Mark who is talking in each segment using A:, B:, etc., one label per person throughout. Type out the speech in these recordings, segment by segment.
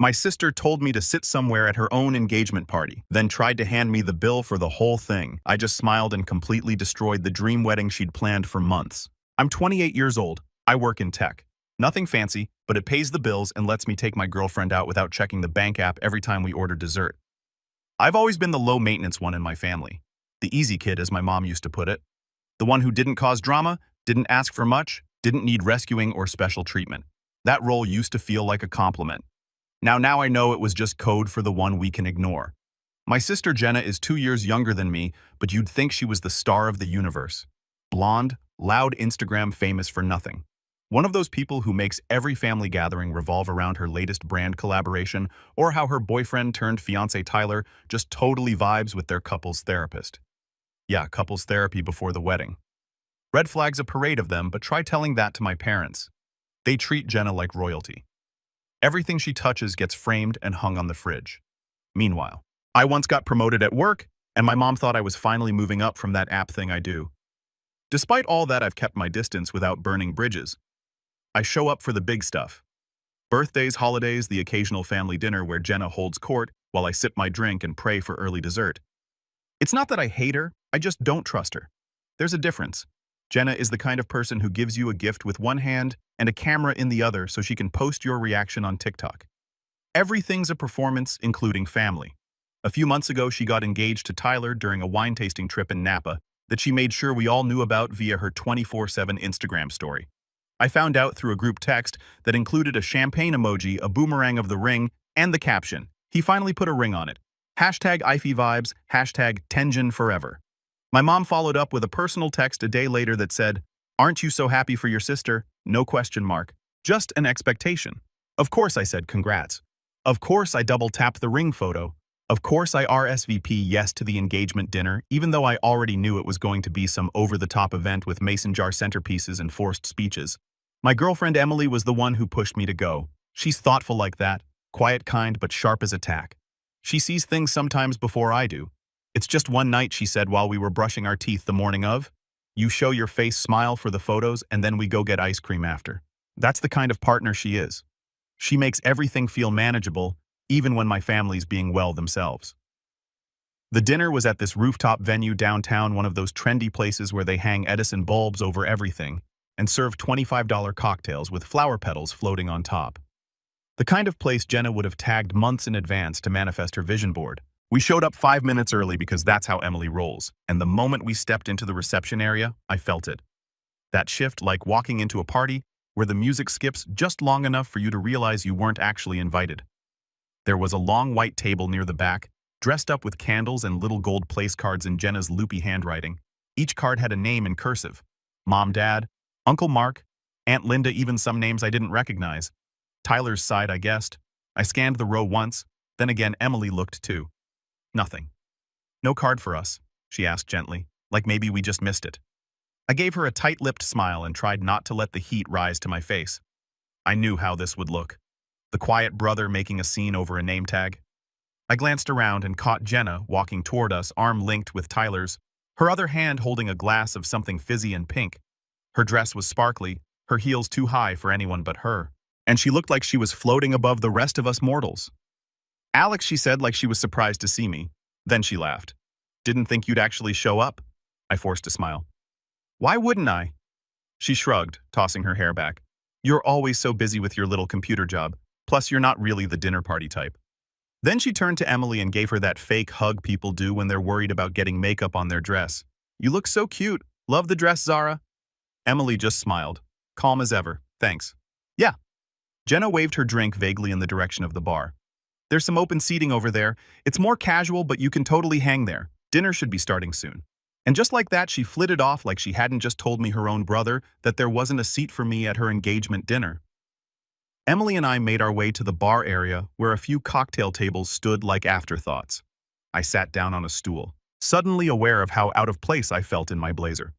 A: My sister told me to sit somewhere at her own engagement party, then tried to hand me the bill for the whole thing. I just smiled and completely destroyed the dream wedding she'd planned for months. I'm 28 years old. I work in tech. Nothing fancy, but it pays the bills and lets me take my girlfriend out without checking the bank app every time we order dessert. I've always been the low-maintenance one in my family. The easy kid, as my mom used to put it. The one who didn't cause drama, didn't ask for much, didn't need rescuing or special treatment. That role used to feel like a compliment. Now I know it was just code for the one we can ignore. My sister Jenna is 2 years younger than me, but you'd think she was the star of the universe. Blonde, loud, Instagram famous for nothing. One of those people who makes every family gathering revolve around her latest brand collaboration, or how her boyfriend turned fiancé Tyler just totally vibes with their couples therapist. Yeah, couples therapy before the wedding. Red flags a parade of them, but try telling that to my parents. They treat Jenna like royalty. Everything she touches gets framed and hung on the fridge. Meanwhile, I once got promoted at work, and my mom thought I was finally moving up from that app thing I do. Despite all that, I've kept my distance without burning bridges. I show up for the big stuff. Birthdays, holidays, the occasional family dinner where Jenna holds court while I sip my drink and pray for early dessert. It's not that I hate her, I just don't trust her. There's a difference. Jenna is the kind of person who gives you a gift with one hand and a camera in the other so she can post your reaction on TikTok. Everything's a performance, including family. A few months ago, she got engaged to Tyler during a wine tasting trip in Napa that she made sure we all knew about via her 24/7 Instagram story. I found out through a group text that included a champagne emoji, a boomerang of the ring, and the caption, "He finally put a ring on it. Hashtag IFE vibes, hashtag Tenjin forever." My mom followed up with a personal text a day later that said, "Aren't you so happy for your sister? No question mark. Just an expectation." Of course I said congrats. Of course I double-tapped the ring photo. Of course I RSVP yes to the engagement dinner, even though I already knew it was going to be some over-the-top event with mason jar centerpieces and forced speeches. My girlfriend Emily was the one who pushed me to go. She's thoughtful like that, quiet, kind, but sharp as a tack. She sees things sometimes before I do. "It's just one night," she said while we were brushing our teeth the morning of. "You show your face smile for the photos and then we go get ice cream after." That's the kind of partner she is. She makes everything feel manageable, even when my family's being well themselves. The dinner was at this rooftop venue downtown, one of those trendy places where they hang Edison bulbs over everything and serve $25 cocktails with flower petals floating on top. The kind of place Jenna would have tagged months in advance to manifest her vision board. We showed up 5 minutes early because that's how Emily rolls, and the moment we stepped into the reception area, I felt it. That shift, like walking into a party where the music skips just long enough for you to realize you weren't actually invited. There was a long white table near the back, dressed up with candles and little gold place cards in Jenna's loopy handwriting. Each card had a name in cursive. Mom, Dad, Uncle Mark, Aunt Linda, even some names I didn't recognize. Tyler's side, I guessed. I scanned the row once, then again Emily looked too. Nothing. "No card for us?" she asked gently, like maybe we just missed it. I gave her a tight-lipped smile and tried not to let the heat rise to my face. I knew how this would look. The quiet brother making a scene over a name tag. I glanced around and caught Jenna walking toward us, arm linked with Tyler's, her other hand holding a glass of something fizzy and pink. Her dress was sparkly, her heels too high for anyone but her, and she looked like she was floating above the rest of us mortals. "Alex," she said like she was surprised to see me. Then she laughed. "Didn't think you'd actually show up." I forced a smile. "Why wouldn't I?" She shrugged, tossing her hair back. "You're always so busy with your little computer job. Plus, you're not really the dinner party type." Then she turned to Emily and gave her that fake hug people do when they're worried about getting makeup on their dress. "You look so cute. Love the dress, Zara." Emily just smiled, calm as ever. "Thanks." "Yeah." Jenna waved her drink vaguely in the direction of the bar. "There's some open seating over there. It's more casual, but you can totally hang there. Dinner should be starting soon." And just like that, she flitted off like she hadn't just told me her own brother that there wasn't a seat for me at her engagement dinner. Emily and I made our way to the bar area where a few cocktail tables stood like afterthoughts. I sat down on a stool, suddenly aware of how out of place I felt in my blazer.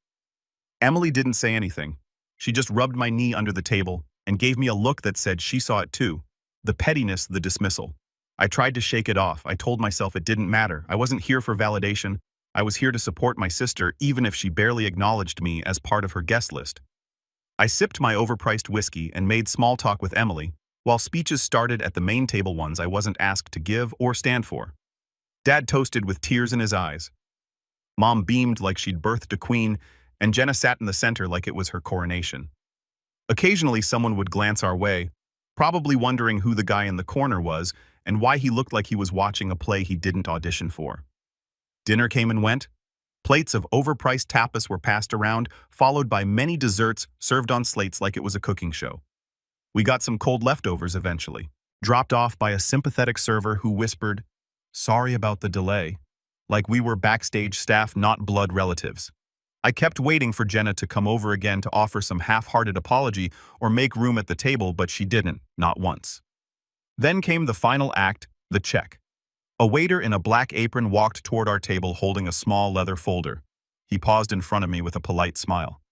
A: Emily didn't say anything. She just rubbed my knee under the table and gave me a look that said she saw it too. The pettiness, the dismissal. I tried to shake it off. I told myself it didn't matter. I wasn't here for validation. I was here to support my sister, even if she barely acknowledged me as part of her guest list. I sipped my overpriced whiskey and made small talk with Emily, while speeches started at the main table, ones I wasn't asked to give or stand for. Dad toasted with tears in his eyes. Mom beamed like she'd birthed a queen, and Jenna sat in the center like it was her coronation. Occasionally, someone would glance our way, probably wondering who the guy in the corner was and why he looked like he was watching a play he didn't audition for. Dinner came and went. Plates of overpriced tapas were passed around, followed by many desserts served on slates like it was a cooking show. We got some cold leftovers eventually, dropped off by a sympathetic server who whispered, "Sorry about the delay," like we were backstage staff, not blood relatives. I kept waiting for Jenna to come over again to offer some half-hearted apology or make room at the table, but she didn't, not once. Then came the final act, the check. A waiter in a black apron walked toward our table holding a small leather folder. He paused in front of me with a polite smile.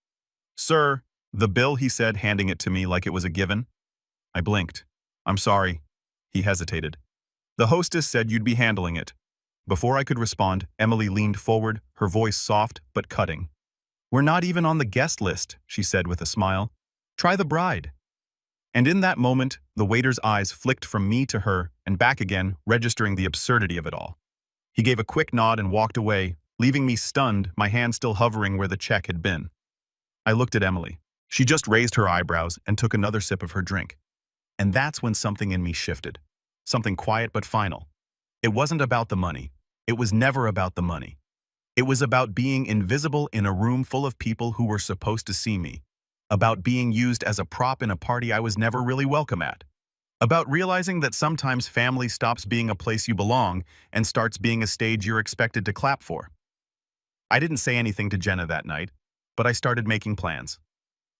A: "Sir, the bill," he said, handing it to me like it was a given. I blinked. "I'm sorry." He hesitated. "The hostess said you'd be handling it." Before I could respond, Emily leaned forward, her voice soft but cutting. "We're not even on the guest list," she said with a smile. "Try the bride." And in that moment, the waiter's eyes flicked from me to her and back again, registering the absurdity of it all. He gave a quick nod and walked away, leaving me stunned, my hand still hovering where the check had been. I looked at Emily. She just raised her eyebrows and took another sip of her drink. And that's when something in me shifted. Something quiet but final. It wasn't about the money. It was never about the money. It was about being invisible in a room full of people who were supposed to see me. About being used as a prop in a party I was never really welcome at. About realizing that sometimes family stops being a place you belong and starts being a stage you're expected to clap for. I didn't say anything to Jenna that night, but I started making plans.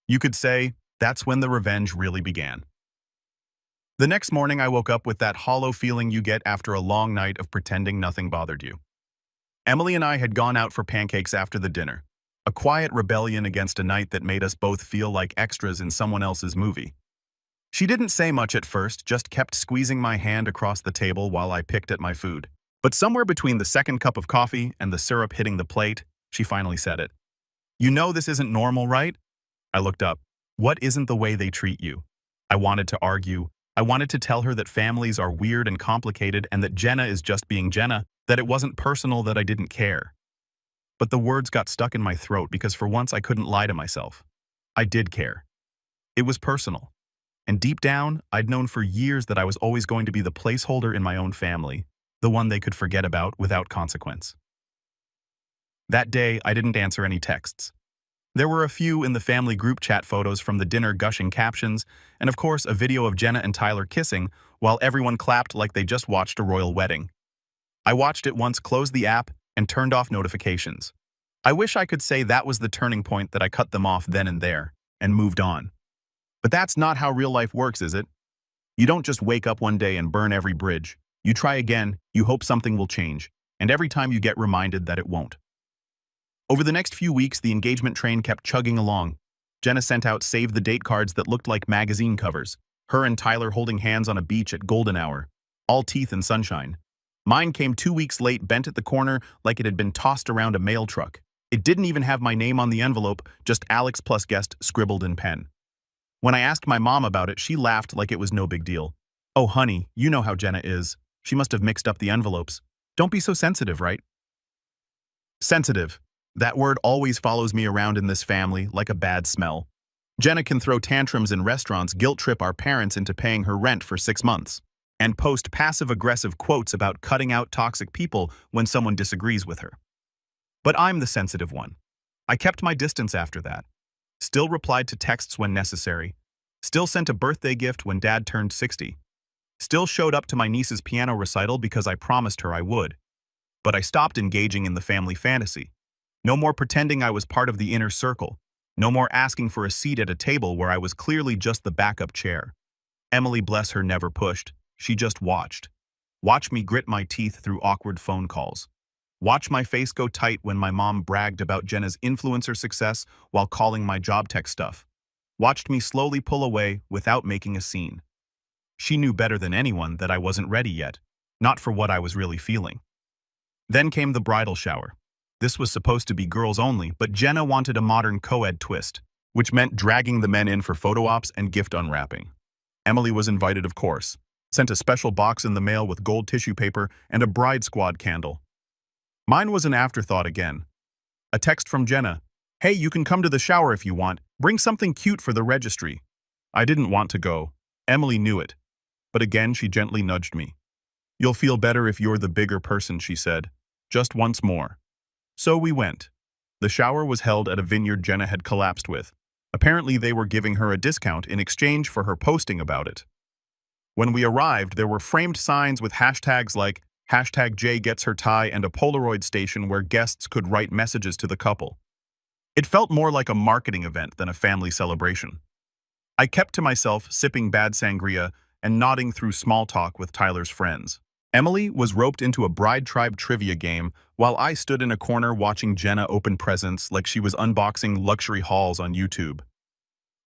A: You could say that's when the revenge really began. The next morning I woke up with that hollow feeling you get after a long night of pretending nothing bothered you. Emily and I had gone out for pancakes after the dinner, a quiet rebellion against a night that made us both feel like extras in someone else's movie. She didn't say much at first, just kept squeezing my hand across the table while I picked at my food. But somewhere between the second cup of coffee and the syrup hitting the plate, she finally said it. "You know this isn't normal, right?" I looked up. "What isn't the way they treat you?" I wanted to argue. I wanted to tell her that families are weird and complicated and that Jenna is just being Jenna, that it wasn't personal, that I didn't care. But the words got stuck in my throat because for once I couldn't lie to myself. I did care. It was personal. And deep down, I'd known for years that I was always going to be the placeholder in my own family, the one they could forget about without consequence. That day, I didn't answer any texts. There were a few in the family group chat, photos from the dinner, gushing captions, and of course a video of Jenna and Tyler kissing while everyone clapped like they just watched a royal wedding. I watched it once, closed the app, and turned off notifications. I wish I could say that was the turning point, that I cut them off then and there, and moved on. But that's not how real life works, is it? You don't just wake up one day and burn every bridge. You try again, you hope something will change, and every time you get reminded that it won't. Over the next few weeks, the engagement train kept chugging along. Jenna sent out save the date cards that looked like magazine covers, her and Tyler holding hands on a beach at golden hour, all teeth and sunshine. Mine came 2 weeks late, bent at the corner like it had been tossed around a mail truck. It didn't even have my name on the envelope, just Alex plus guest scribbled in pen. When I asked my mom about it, she laughed like it was no big deal. "Oh, honey, you know how Jenna is. She must have mixed up the envelopes. Don't be so sensitive, right?" Sensitive. That word always follows me around in this family like a bad smell. Jenna can throw tantrums in restaurants, guilt-trip our parents into paying her rent for 6 months, and post passive-aggressive quotes about cutting out toxic people when someone disagrees with her. But I'm the sensitive one. I kept my distance after that. Still replied to texts when necessary. Still sent a birthday gift when Dad turned 60. Still showed up to my niece's piano recital because I promised her I would. But I stopped engaging in the family fantasy. No more pretending I was part of the inner circle. No more asking for a seat at a table where I was clearly just the backup chair. Emily, bless her, never pushed. She just watched. Watch me grit my teeth through awkward phone calls. Watch my face go tight when my mom bragged about Jenna's influencer success while calling my job tech stuff. Watched me slowly pull away without making a scene. She knew better than anyone that I wasn't ready yet, not for what I was really feeling. Then came the bridal shower. This was supposed to be girls only, but Jenna wanted a modern co-ed twist, which meant dragging the men in for photo ops and gift unwrapping. Emily was invited, of course. Sent a special box in the mail with gold tissue paper and a bride squad candle. Mine was an afterthought again. A text from Jenna. Hey, you can come to the shower if you want. Bring something cute for the registry. I didn't want to go. Emily knew it. But again, she gently nudged me. You'll feel better if you're the bigger person, she said. Just once more. So we went. The shower was held at a vineyard Jenna had collapsed with. Apparently they were giving her a discount in exchange for her posting about it. When we arrived, there were framed signs with hashtags like #JGetsHerTie and a Polaroid station where guests could write messages to the couple. It felt more like a marketing event than a family celebration. I kept to myself, sipping bad sangria and nodding through small talk with Tyler's friends. Emily was roped into a bride tribe trivia game while I stood in a corner watching Jenna open presents like she was unboxing luxury hauls on YouTube.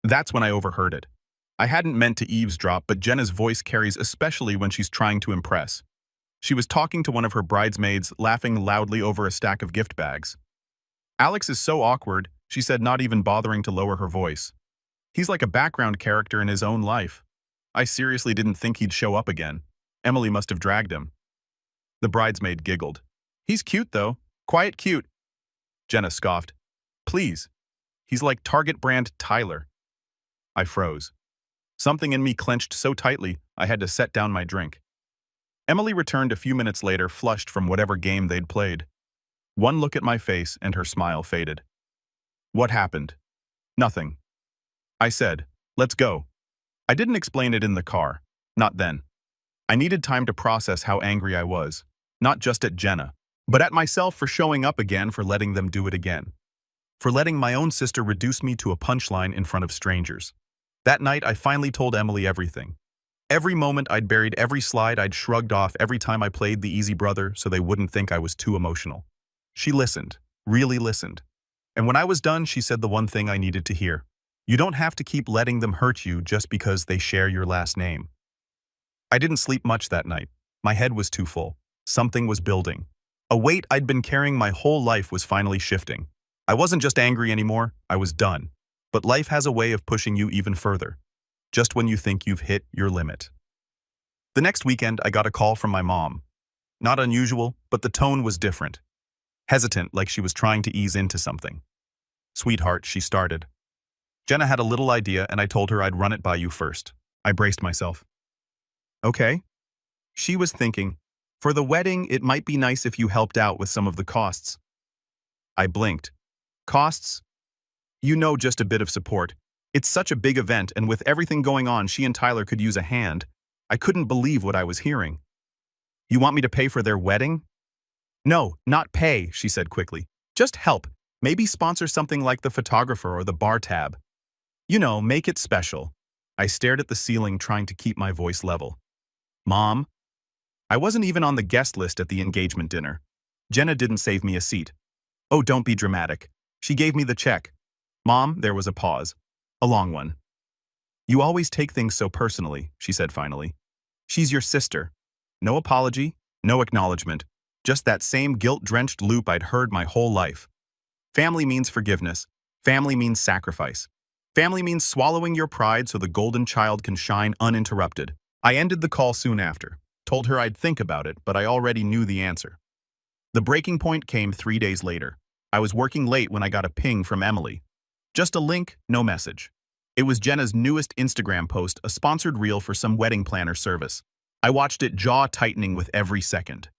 A: That's when I overheard it. I hadn't meant to eavesdrop, but Jenna's voice carries especially when she's trying to impress. She was talking to one of her bridesmaids, laughing loudly over a stack of gift bags. Alex is so awkward, she said, not even bothering to lower her voice. He's like a background character in his own life. I seriously didn't think he'd show up again. Emily must have dragged him. The bridesmaid giggled. He's cute, though. Quiet cute. Jenna scoffed. Please. He's like Target brand Tyler. I froze. Something in me clenched so tightly, I had to set down my drink. Emily returned a few minutes later, flushed from whatever game they'd played. One look at my face and her smile faded. What happened? Nothing. I said, let's go. I didn't explain it in the car. Not then. I needed time to process how angry I was, not just at Jenna, but at myself for showing up again, for letting them do it again. For letting my own sister reduce me to a punchline in front of strangers. That night, I finally told Emily everything. Every moment I'd buried, every slide I'd shrugged off every time I played the easy brother so they wouldn't think I was too emotional. She listened, really listened. And when I was done, she said the one thing I needed to hear. You don't have to keep letting them hurt you just because they share your last name. I didn't sleep much that night. My head was too full. Something was building. A weight I'd been carrying my whole life was finally shifting. I wasn't just angry anymore, I was done. But life has a way of pushing you even further, just when you think you've hit your limit. The next weekend, I got a call from my mom. Not unusual, but the tone was different. Hesitant, like she was trying to ease into something. Sweetheart, she started. Jenna had a little idea and I told her I'd run it by you first. I braced myself. Okay. She was thinking, for the wedding, it might be nice if you helped out with some of the costs. I blinked. Costs? You know, just a bit of support. It's such a big event, and with everything going on, she and Tyler could use a hand. I couldn't believe what I was hearing. You want me to pay for their wedding? No, not pay, she said quickly. Just help. Maybe sponsor something like the photographer or the bar tab. You know, make it special. I stared at the ceiling, trying to keep my voice level. Mom? I wasn't even on the guest list at the engagement dinner. Jenna didn't save me a seat. Oh, don't be dramatic. She gave me the check. Mom, there was a pause. A long one. You always take things so personally, she said finally. She's your sister. No apology, no acknowledgement. Just that same guilt-drenched loop I'd heard my whole life. Family means forgiveness. Family means sacrifice. Family means swallowing your pride so the golden child can shine uninterrupted. I ended the call soon after. Told her I'd think about it, but I already knew the answer. The breaking point came 3 days later. I was working late when I got a ping from Emily. Just a link, no message. It was Jenna's newest Instagram post, a sponsored reel for some wedding planner service. I watched it, jaw tightening with every second.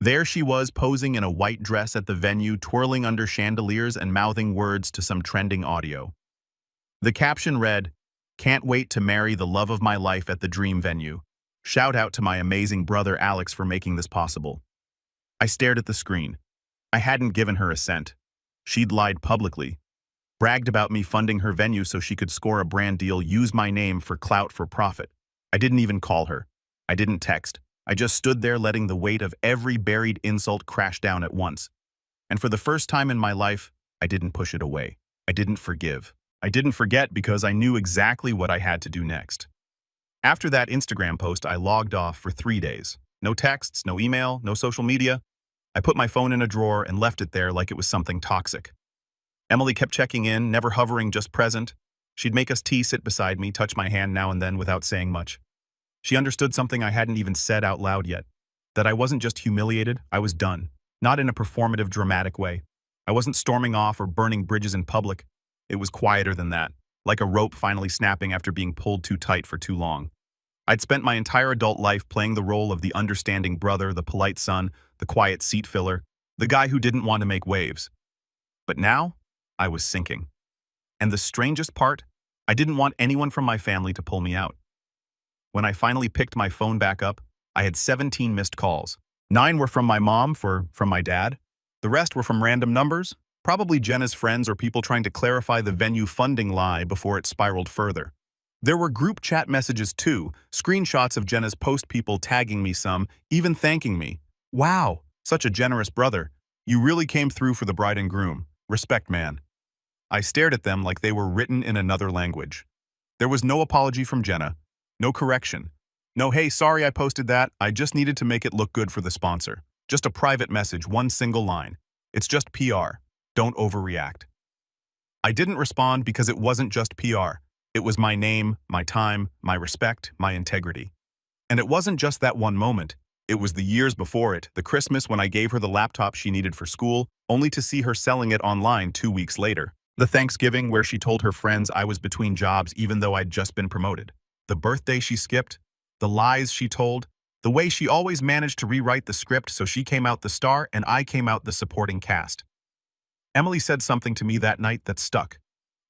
A: There she was, posing in a white dress at the venue, twirling under chandeliers and mouthing words to some trending audio. The caption read, "Can't wait to marry the love of my life at the dream venue. Shout out to my amazing brother Alex for making this possible." I stared at the screen. I hadn't given her a cent. She'd lied publicly. Bragged about me funding her venue so she could score a brand deal, use my name for clout, for profit. I didn't even call her. I didn't text. I just stood there letting the weight of every buried insult crash down at once. And for the first time in my life, I didn't push it away. I didn't forgive. I didn't forget because I knew exactly what I had to do next. After that Instagram post, I logged off for 3 days. No texts, no email, no social media. I put my phone in a drawer and left it there like it was something toxic. Emily kept checking in, never hovering, just present. She'd make us tea, sit beside me, touch my hand now and then without saying much. She understood something I hadn't even said out loud yet. That I wasn't just humiliated, I was done. Not in a performative, dramatic way. I wasn't storming off or burning bridges in public. It was quieter than that, like a rope finally snapping after being pulled too tight for too long. I'd spent my entire adult life playing the role of the understanding brother, the polite son, the quiet seat filler, the guy who didn't want to make waves. But now, I was sinking. And the strangest part, I didn't want anyone from my family to pull me out. When I finally picked my phone back up, I had 17 missed calls. 9 were from my mom from my dad. The rest were from random numbers, probably Jenna's friends or people trying to clarify the venue funding lie before it spiraled further. There were group chat messages too, screenshots of Jenna's post, people tagging me some, even thanking me. Wow, such a generous brother. You really came through for the bride and groom. Respect, man. I stared at them like they were written in another language. There was no apology from Jenna, no correction. No, hey, sorry I posted that, I just needed to make it look good for the sponsor. Just a private message, one single line. It's just PR. Don't overreact. I didn't respond because it wasn't just PR. It was my name, my time, my respect, my integrity. And it wasn't just that one moment. It was the years before it, the Christmas when I gave her the laptop she needed for school, only to see her selling it online 2 weeks later. The Thanksgiving where she told her friends I was between jobs even though I'd just been promoted. The birthday she skipped. The lies she told. The way she always managed to rewrite the script so she came out the star and I came out the supporting cast. Emily said something to me that night that stuck.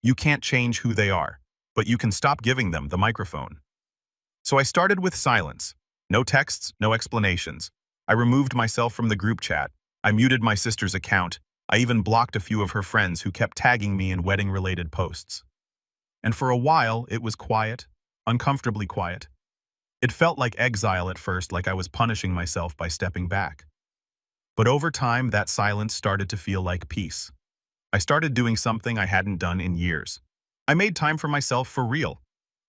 A: You can't change who they are, but you can stop giving them the microphone. So I started with silence. No texts, no explanations. I removed myself from the group chat. I muted my sister's account. I even blocked a few of her friends who kept tagging me in wedding-related posts. And for a while, it was quiet, uncomfortably quiet. It felt like exile at first, like I was punishing myself by stepping back. But over time, that silence started to feel like peace. I started doing something I hadn't done in years. I made time for myself for real.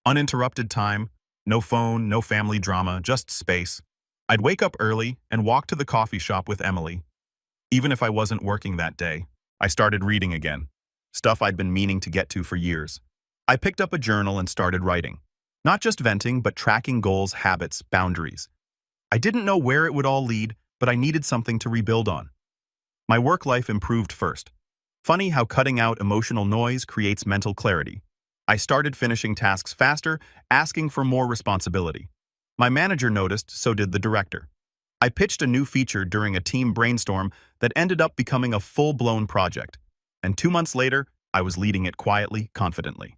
A: Uninterrupted time, no phone, no family drama, just space. I'd wake up early and walk to the coffee shop with Emily. Even if I wasn't working that day, I started reading again. Stuff I'd been meaning to get to for years. I picked up a journal and started writing. Not just venting, but tracking goals, habits, boundaries. I didn't know where it would all lead, but I needed something to rebuild on. My work life improved first. Funny how cutting out emotional noise creates mental clarity. I started finishing tasks faster, asking for more responsibility. My manager noticed, so did the director. I pitched a new feature during a team brainstorm that ended up becoming a full-blown project. And 2 months later, I was leading it quietly, confidently.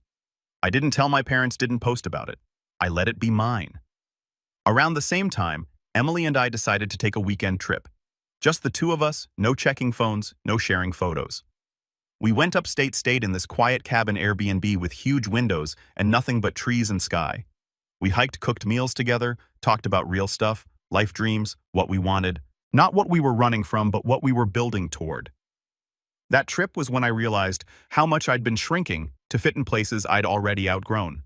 A: I didn't tell my parents, didn't post about it. I let it be mine. Around the same time, Emily and I decided to take a weekend trip. Just the two of us, no checking phones, no sharing photos. We went upstate, stayed in this quiet cabin Airbnb with huge windows and nothing but trees and sky. We hiked, cooked meals together, talked about real stuff, life dreams, what we wanted. Not what we were running from, but what we were building toward. That trip was when I realized how much I'd been shrinking to fit in places I'd already outgrown.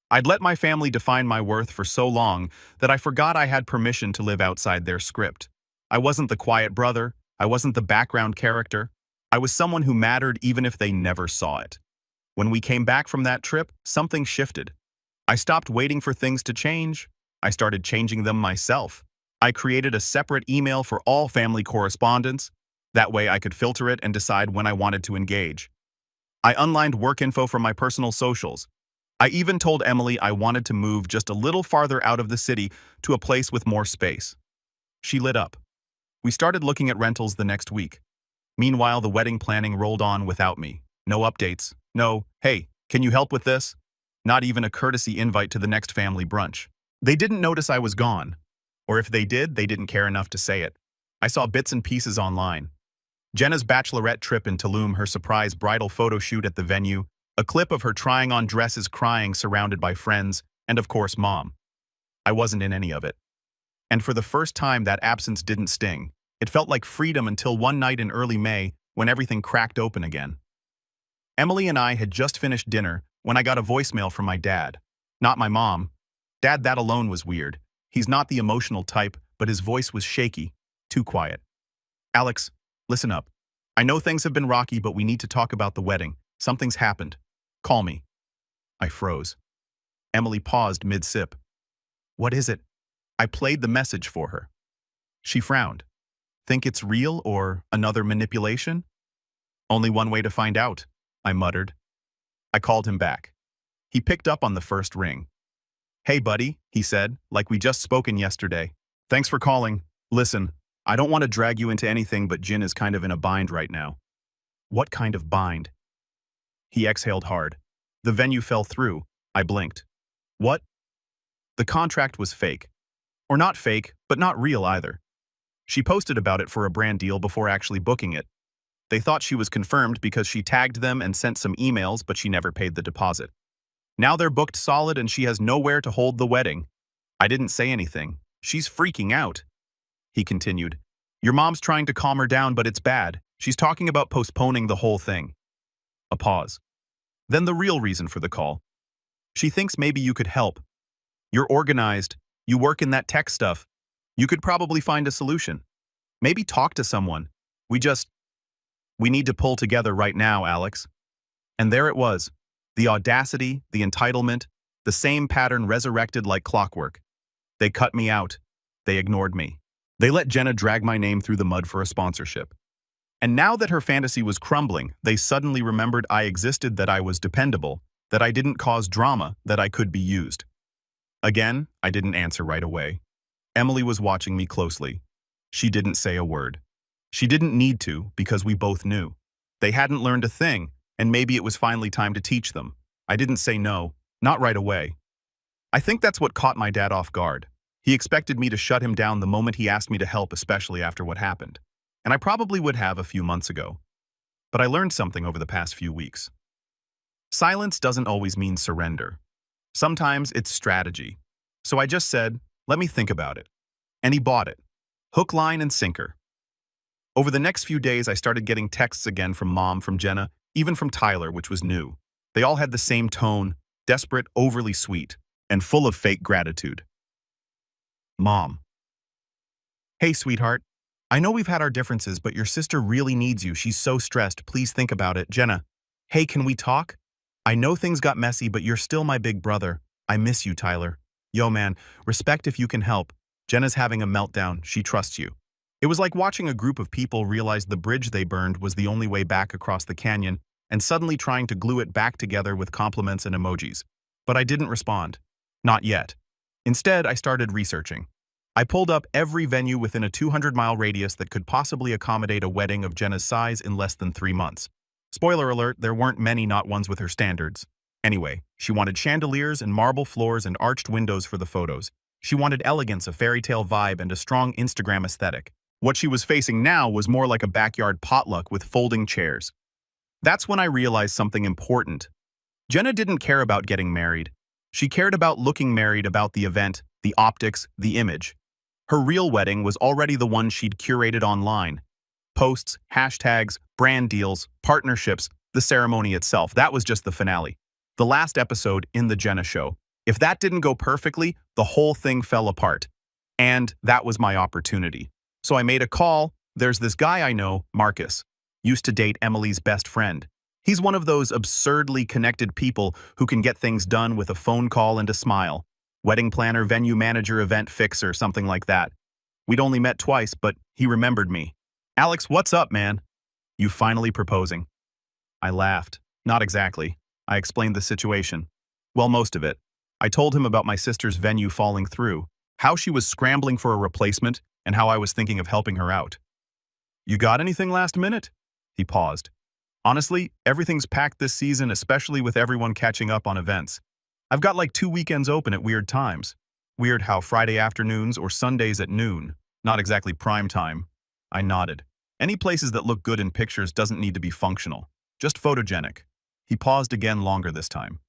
A: I'd let my family define my worth for so long that I forgot I had permission to live outside their script. I wasn't the quiet brother. I wasn't the background character. I was someone who mattered even if they never saw it. When we came back from that trip, something shifted. I stopped waiting for things to change. I started changing them myself. I created a separate email for all family correspondence. That way I could filter it and decide when I wanted to engage. I unlined work info from my personal socials. I even told Emily I wanted to move just a little farther out of the city to a place with more space. She lit up. We started looking at rentals the next week. Meanwhile, the wedding planning rolled on without me. No updates. No, hey, can you help with this? Not even a courtesy invite to the next family brunch. They didn't notice I was gone. Or if they did, they didn't care enough to say it. I saw bits and pieces online. Jenna's bachelorette trip in Tulum, her surprise bridal photo shoot at the venue, a clip of her trying on dresses crying surrounded by friends, and of course Mom. I wasn't in any of it. And for the first time, that absence didn't sting. It felt like freedom until one night in early May when everything cracked open again. Emily and I had just finished dinner when I got a voicemail from my dad. Not my mom. Dad, that alone was weird. He's not the emotional type, but his voice was shaky, too quiet. Alex, listen up. I know things have been rocky, but we need to talk about the wedding. Something's happened. Call me. I froze. Emily paused mid-sip. What is it? I played the message for her. She frowned. Think it's real or another manipulation? Only one way to find out, I muttered. I called him back. He picked up on the first ring. Hey, buddy, he said, like we just spoken yesterday. Thanks for calling. Listen, I don't want to drag you into anything, but Jin is kind of in a bind right now. What kind of bind? He exhaled hard. The venue fell through. I blinked. What? The contract was fake. Or not fake, but not real either. She posted about it for a brand deal before actually booking it. They thought she was confirmed because she tagged them and sent some emails, but she never paid the deposit. Now they're booked solid and she has nowhere to hold the wedding. I didn't say anything. She's freaking out. He continued. Your mom's trying to calm her down, but it's bad. She's talking about postponing the whole thing. A pause. Then the real reason for the call. She thinks maybe you could help. You're organized. You work in that tech stuff. You could probably find a solution. Maybe talk to someone. We need to pull together right now, Alex. And there it was. The audacity, the entitlement, the same pattern resurrected like clockwork. They cut me out. They ignored me. They let Jenna drag my name through the mud for a sponsorship. And now that her fantasy was crumbling, they suddenly remembered I existed, that I was dependable, that I didn't cause drama, that I could be used. Again, I didn't answer right away. Emily was watching me closely. She didn't say a word. She didn't need to, because we both knew. They hadn't learned a thing, and maybe it was finally time to teach them. I didn't say no, not right away. I think that's what caught my dad off guard. He expected me to shut him down the moment he asked me to help, especially after what happened. And I probably would have a few months ago. But I learned something over the past few weeks. Silence doesn't always mean surrender. Sometimes it's strategy. So I just said, let me think about it. And he bought it. Hook, line, and sinker. Over the next few days, I started getting texts again from Mom, from Jenna, even from Tyler, which was new. They all had the same tone, desperate, overly sweet, and full of fake gratitude. Mom. Hey, sweetheart. I know we've had our differences, but your sister really needs you. She's so stressed. Please think about it. Jenna. Hey, can we talk? I know things got messy, but you're still my big brother. I miss you, Tyler. Yo, man, respect if you can help. Jenna's having a meltdown. She trusts you. It was like watching a group of people realize the bridge they burned was the only way back across the canyon, and suddenly trying to glue it back together with compliments and emojis. But I didn't respond. Not yet. Instead, I started researching. I pulled up every venue within a 200-mile radius that could possibly accommodate a wedding of Jenna's size in less than 3 months. Spoiler alert, there weren't many, not ones with her standards. Anyway, she wanted chandeliers and marble floors and arched windows for the photos. She wanted elegance, a fairy tale vibe, and a strong Instagram aesthetic. What she was facing now was more like a backyard potluck with folding chairs. That's when I realized something important. Jenna didn't care about getting married. She cared about looking married, about the event, the optics, the image. Her real wedding was already the one she'd curated online. Posts, hashtags, brand deals, partnerships, the ceremony itself. That was just the finale. The last episode in the Jenna show. If that didn't go perfectly, the whole thing fell apart. And that was my opportunity. So I made a call. There's this guy I know, Marcus. Used to date Emily's best friend. He's one of those absurdly connected people who can get things done with a phone call and a smile. Wedding planner, venue manager, event fixer, something like that. We'd only met twice, but he remembered me. Alex, what's up, man? You finally proposing? I laughed. Not exactly. I explained the situation. Well, most of it. I told him about my sister's venue falling through, how she was scrambling for a replacement, and how I was thinking of helping her out. You got anything last minute? He paused. Honestly, everything's packed this season, especially with everyone catching up on events. I've got like 2 weekends open at weird times. Weird how Friday afternoons or Sundays at noon. Not exactly prime time. I nodded. Any places that look good in pictures doesn't need to be functional. Just photogenic. He paused again, longer this time.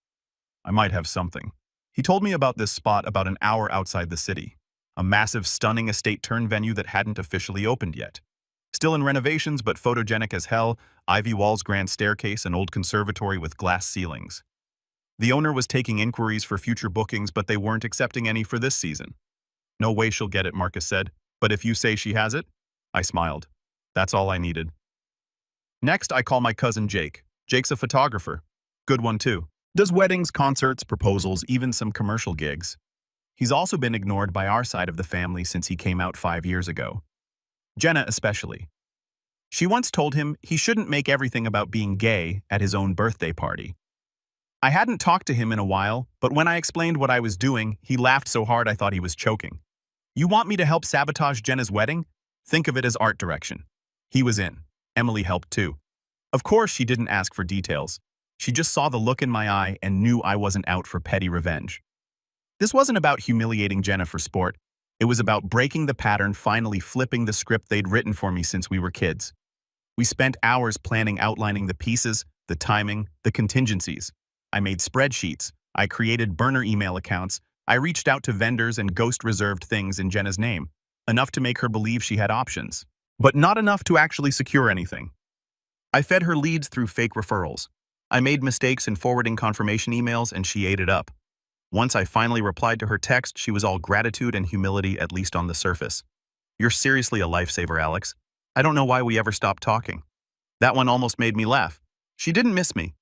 A: I might have something. He told me about this spot about an hour outside the city. A massive, stunning estate turn venue that hadn't officially opened yet. Still in renovations, but photogenic as hell, ivy walls, grand staircase, and old conservatory with glass ceilings. The owner was taking inquiries for future bookings, but they weren't accepting any for this season. No way she'll get it, Marcus said, but if you say she has it? I smiled. That's all I needed. Next, I call my cousin Jake. Jake's a photographer. Good one, too. Does weddings, concerts, proposals, even some commercial gigs. He's also been ignored by our side of the family since he came out 5 years ago. Jenna especially. She once told him he shouldn't make everything about being gay at his own birthday party. I hadn't talked to him in a while, but when I explained what I was doing, he laughed so hard I thought he was choking. You want me to help sabotage Jenna's wedding? Think of it as art direction. He was in. Emily helped too. Of course, she didn't ask for details. She just saw the look in my eye and knew I wasn't out for petty revenge. This wasn't about humiliating Jenna for sport. It was about breaking the pattern, finally flipping the script they'd written for me since we were kids. We spent hours planning, outlining the pieces, the timing, the contingencies. I made spreadsheets. I created burner email accounts. I reached out to vendors and ghost-reserved things in Jenna's name, enough to make her believe she had options, but not enough to actually secure anything. I fed her leads through fake referrals. I made mistakes in forwarding confirmation emails, and she ate it up. Once I finally replied to her text, she was all gratitude and humility, at least on the surface. You're seriously a lifesaver, Alex. I don't know why we ever stopped talking. That one almost made me laugh. She didn't miss me.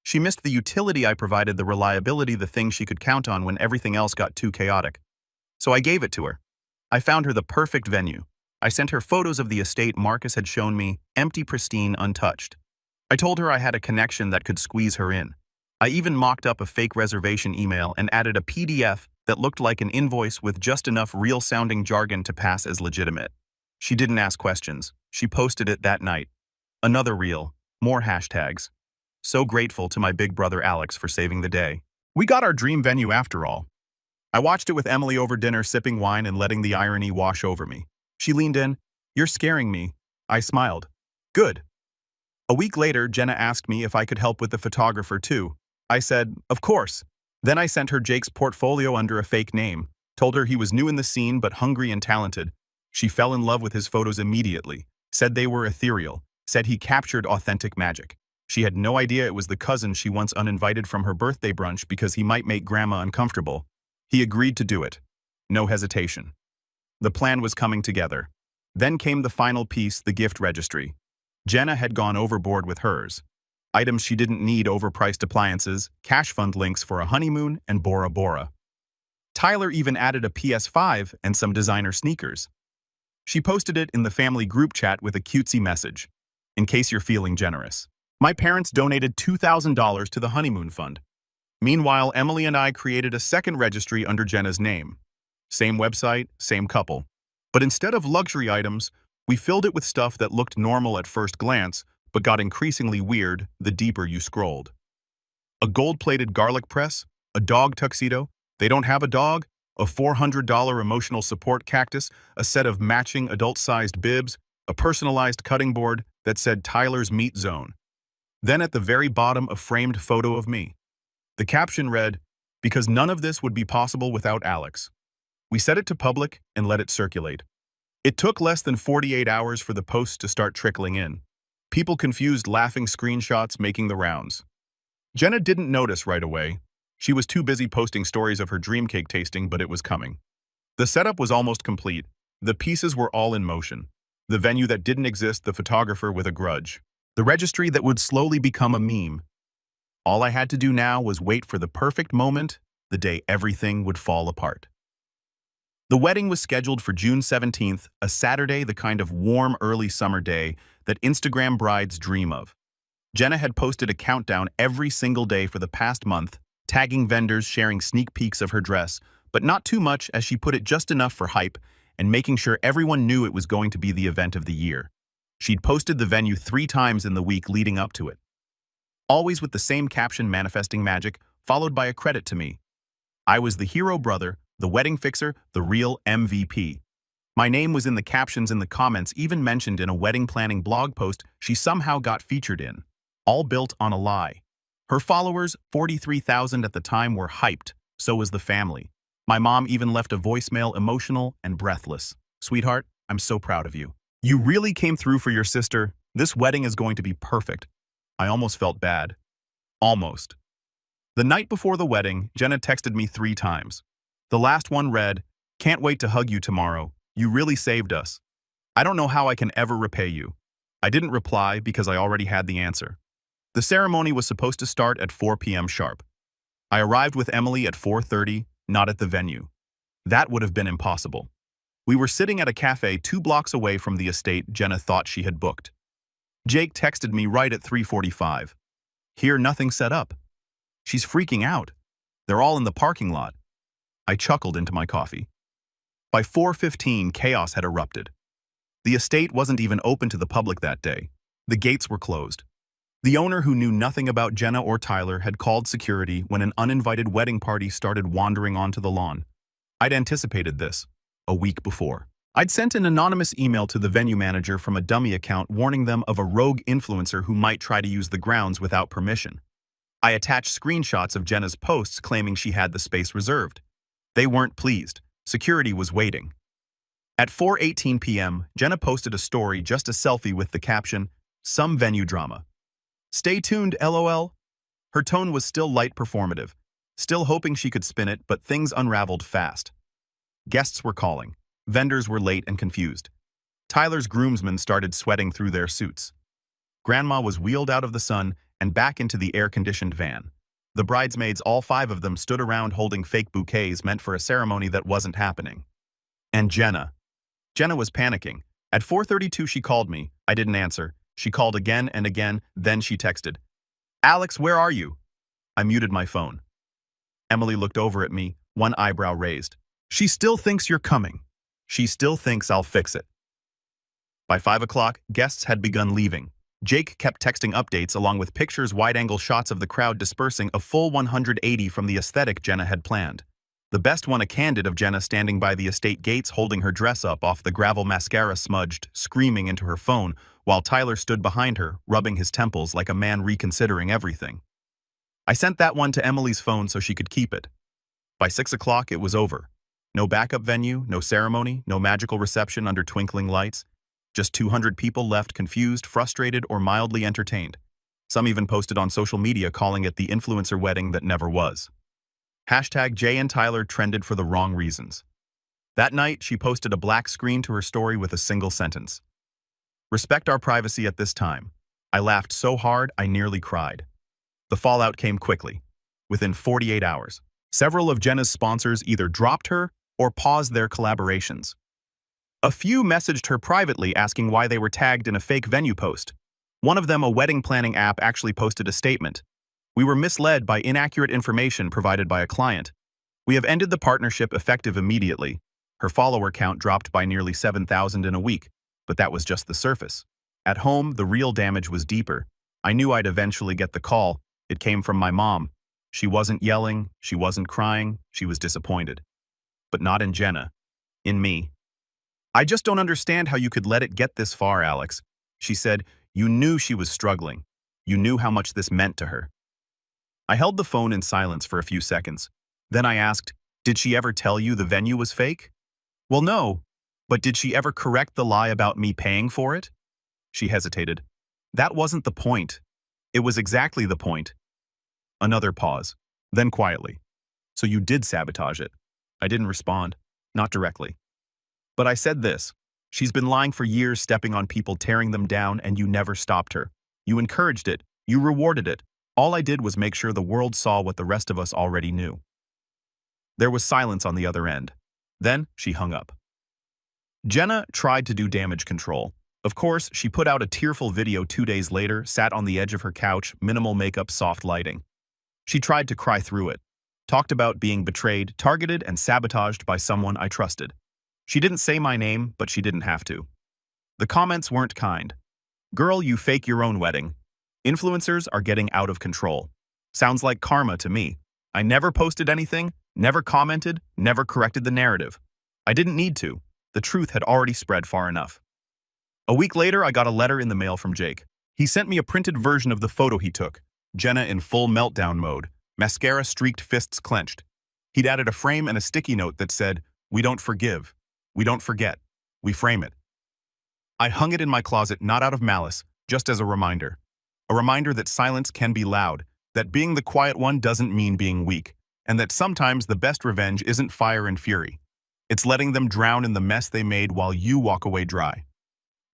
A: She missed the utility I provided, the reliability, the thing she could count on when everything else got too chaotic. So I gave it to her. I found her the perfect venue. I sent her photos of the estate Marcus had shown me, empty, pristine, untouched. I told her I had a connection that could squeeze her in. I even mocked up a fake reservation email and added a PDF that looked like an invoice with just enough real-sounding jargon to pass as legitimate. She didn't ask questions. She posted it that night. Another reel, more hashtags. So grateful to my big brother Alex for saving the day. We got our dream venue after all. I watched it with Emily over dinner, sipping wine and letting the irony wash over me. She leaned in. You're scaring me. I smiled. Good. A week later, Jenna asked me if I could help with the photographer too. I said, of course. Then I sent her Jake's portfolio under a fake name, told her he was new in the scene but hungry and talented. She fell in love with his photos immediately, said they were ethereal, said he captured authentic magic. She had no idea it was the cousin she once uninvited from her birthday brunch because he might make grandma uncomfortable. He agreed to do it. No hesitation. The plan was coming together. Then came the final piece, the gift registry. Jenna had gone overboard with hers. Items she didn't need, overpriced appliances, cash fund links for a honeymoon, and Bora Bora. Tyler even added a PS5 and some designer sneakers. She posted it in the family group chat with a cutesy message. In case you're feeling generous. My parents donated $2,000 to the honeymoon fund. Meanwhile, Emily and I created a second registry under Jenna's name. Same website, same couple. But instead of luxury items, we filled it with stuff that looked normal at first glance, but got increasingly weird the deeper you scrolled. A gold-plated garlic press, a dog tuxedo, they don't have a dog, a $400 emotional support cactus, a set of matching adult-sized bibs, a personalized cutting board that said Tyler's Meat Zone. Then at the very bottom, a framed photo of me. The caption read, because none of this would be possible without Alex. We set it to public and let it circulate. It took less than 48 hours for the posts to start trickling in. People confused, laughing screenshots making the rounds. Jenna didn't notice right away. She was too busy posting stories of her dream cake tasting, but it was coming. The setup was almost complete. The pieces were all in motion. The venue that didn't exist, the photographer with a grudge. The registry that would slowly become a meme. All I had to do now was wait for the perfect moment, the day everything would fall apart. The wedding was scheduled for June 17th, a Saturday, the kind of warm, early summer day that Instagram brides dream of. Jenna had posted a countdown every single day for the past month, tagging vendors, sharing sneak peeks of her dress, but not too much, as she put it, just enough for hype and making sure everyone knew it was going to be the event of the year. She'd posted the venue 3 times in the week leading up to it. Always with the same caption, manifesting magic, followed by a credit to me. I was the hero brother, the wedding fixer, the real MVP. My name was in the captions, in the comments, even mentioned in a wedding planning blog post she somehow got featured in. All built on a lie. Her followers, 43,000 at the time, were hyped. So was the family. My mom even left a voicemail, emotional and breathless. Sweetheart, I'm so proud of you. You really came through for your sister. This wedding is going to be perfect. I almost felt bad. Almost. The night before the wedding, Jenna texted me 3 times. The last one read, "Can't wait to hug you tomorrow. You really saved us. I don't know how I can ever repay you." I didn't reply because I already had the answer. The ceremony was supposed to start at 4 p.m. sharp. I arrived with Emily at 4:30, not at the venue. That would have been impossible. We were sitting at a cafe 2 blocks away from the estate Jenna thought she had booked. Jake texted me right at 3:45. Here, nothing set up. She's freaking out. They're all in the parking lot. I chuckled into my coffee. By 4:15, chaos had erupted. The estate wasn't even open to the public that day. The gates were closed. The owner, who knew nothing about Jenna or Tyler, had called security when an uninvited wedding party started wandering onto the lawn. I'd anticipated this a week before. I'd sent an anonymous email to the venue manager from a dummy account warning them of a rogue influencer who might try to use the grounds without permission. I attached screenshots of Jenna's posts claiming she had the space reserved. They weren't pleased. Security was waiting. At 4:18 p.m., Jenna posted a story, just a selfie with the caption, "Some venue drama. Stay tuned, LOL." Her tone was still light performative, still hoping she could spin it, but things unraveled fast. Guests were calling. Vendors were late and confused. Tyler's groomsmen started sweating through their suits. Grandma was wheeled out of the sun and back into the air-conditioned van. The bridesmaids, all 5 of them, stood around holding fake bouquets meant for a ceremony that wasn't happening. And Jenna. Jenna was panicking. At 4:32 she called me. I didn't answer. She called again and again, then she texted, "Alex, where are you?" I muted my phone. Emily looked over at me, one eyebrow raised. "She still thinks you're coming. She still thinks I'll fix it." By 5 o'clock, guests had begun leaving. Jake kept texting updates along with pictures, wide-angle shots of the crowd dispersing, a full 180 from the aesthetic Jenna had planned. The best one, a candid of Jenna standing by the estate gates holding her dress up off the gravel, mascara smudged, screaming into her phone, while Tyler stood behind her, rubbing his temples like a man reconsidering everything. I sent that one to Emily's phone so she could keep it. By 6 o'clock, it was over. No backup venue, no ceremony, no magical reception under twinkling lights. Just 200 people left, confused, frustrated, or mildly entertained. Some even posted on social media calling it the influencer wedding that never was. Hashtag Jay and Tyler trended for the wrong reasons. That night, she posted a black screen to her story with a single sentence. "Respect our privacy at this time." I laughed so hard I nearly cried. The fallout came quickly. Within 48 hours, several of Jenna's sponsors either dropped her or paused their collaborations. A few messaged her privately asking why they were tagged in a fake venue post. One of them, a wedding planning app, actually posted a statement. "We were misled by inaccurate information provided by a client. We have ended the partnership effective immediately." Her follower count dropped by nearly 7,000 in a week, but that was just the surface. At home, the real damage was deeper. I knew I'd eventually get the call. It came from my mom. She wasn't yelling, she wasn't crying, she was disappointed. But not in Jenna. In me. "I just don't understand how you could let it get this far, Alex." She said, "You knew she was struggling. You knew how much this meant to her." I held the phone in silence for a few seconds. Then I asked, "Did she ever tell you the venue was fake?" "Well, no. But did she ever correct the lie about me paying for it?" She hesitated. "That wasn't the point." "It was exactly the point." Another pause. Then quietly, "So you did sabotage it?" I didn't respond. Not directly. But I said this. "She's been lying for years, stepping on people, tearing them down, and you never stopped her. You encouraged it. You rewarded it. All I did was make sure the world saw what the rest of us already knew." There was silence on the other end. Then she hung up. Jenna tried to do damage control. Of course, she put out a tearful video 2 days later, sat on the edge of her couch, minimal makeup, soft lighting. She tried to cry through it. Talked about being betrayed, targeted, and sabotaged by someone I trusted. She didn't say my name, but she didn't have to. The comments weren't kind. "Girl, you fake your own wedding. Influencers are getting out of control. Sounds like karma to me. I never posted anything, never commented, never corrected the narrative. I didn't need to. The truth had already spread far enough." A week later, I got a letter in the mail from Jake. He sent me a printed version of the photo he took. Jenna in full meltdown mode, mascara-streaked, fists clenched. He'd added a frame and a sticky note that said, "We don't forgive. We don't forget. We frame it." I hung it in my closet, not out of malice, just as a reminder. A reminder that silence can be loud, that being the quiet one doesn't mean being weak, and that sometimes the best revenge isn't fire and fury. It's letting them drown in the mess they made while you walk away dry.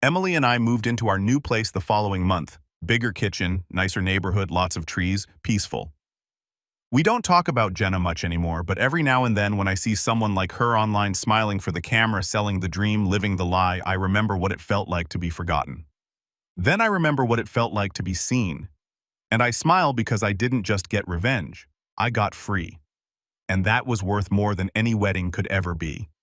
A: Emily and I moved into our new place the following month. Bigger kitchen, nicer neighborhood, lots of trees, peaceful. We don't talk about Jenna much anymore, but every now and then when I see someone like her online smiling for the camera, selling the dream, living the lie, I remember what it felt like to be forgotten. Then I remember what it felt like to be seen. And I smile because I didn't just get revenge. I got free. And that was worth more than any wedding could ever be.